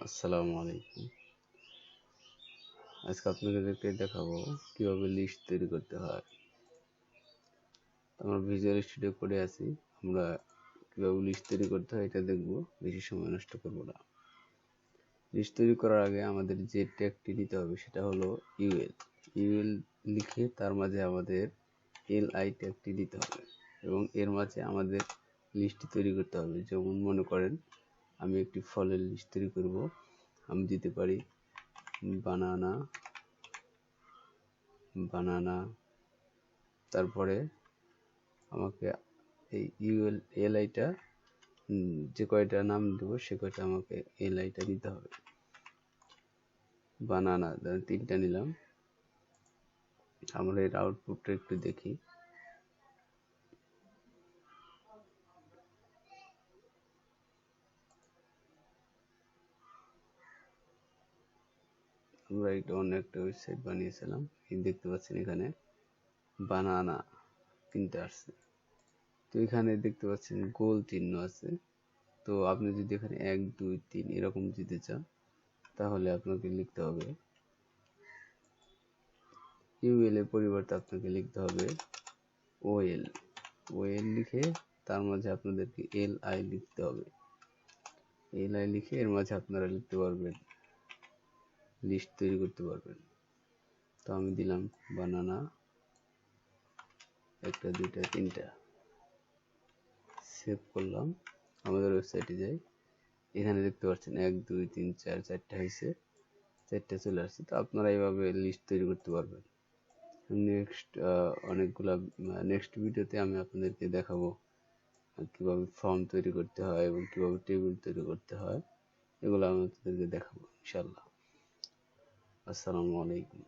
আসসালামু আলাইকুম। আজকে আপনাদেরকে দেখাবো কিভাবে লিস্ট তৈরি করতে হয়। আমরা ভিজুয়াল স্টুডিও করে আছি, আমরা কিভাবে লিস্ট তৈরি করতে হয় এটা দেখবো, বেশি সময় নষ্ট করব না। লিস্ট তৈরি করার আগে আমাদের যে ট্যাগটি নিতে হবে সেটা হলো ইউএল। ইউএল লিখে তার মাঝে আমাদের এলআই ট্যাগটি দিতে হবে এবং এর মাঝে আমাদের লিস্টটি তৈরি করতে হবে। যেমন মনে করেন আমি একটি ফলের লিস্ট তৈরি করব, আমি দিতে পারি বানানা বানানা তারপরে আমাকে এই এলআইটা যে কয়টা নাম দেবো সে কয়টা আমাকে এলআইটা দিতে হবে। বানানা 3টা নিলাম। আমরা এর আউটপুটটা একটু দেখি। আমরা এটা অন্য একটা ওয়েবসাইট বানিয়েছিলাম, দেখতে পাচ্ছেন এখানে বানানা 3টা আসছে। তো এখানে দেখতে পাচ্ছেন গোল চিহ্ন আছে। তো আপনি যদি এখানে 1 2 3 এরকম দিতে চান তাহলে আপনাকে লিখতে হবে ইউএল এর পরিবর্তে আপনাকে লিখতে হবে ওএল। ওএল লিখে তার মাঝে আপনাদেরকে এলআই লিখতে হবে। এলআই লিখে এর মাঝে আপনারা লিখতে পারবেন, লিস্ট তৈরি করতে পারবেন। তো আমি দিলাম বানানা 1টা 2টা 3টা, সেভ করলাম। আমাদের ওয়েবসাইটে যাই, এখানে দেখতে পাচ্ছেন 1 2 3 4 4টা হয়েছে, 4টা চলে আসছে। তো আপনারা এইভাবে লিস্ট তৈরি করতে পারবেন। নেক্সট ভিডিওতে আমি আপনাদেরকে দেখাবো কিভাবে ফর্ম তৈরি করতে হয় এবং কিভাবে টেবিল তৈরি করতে হয়, এগুলো আমি আপনাদেরকে দেখাবো ইনশাআল্লাহ। আসসালামু আলাইকুম।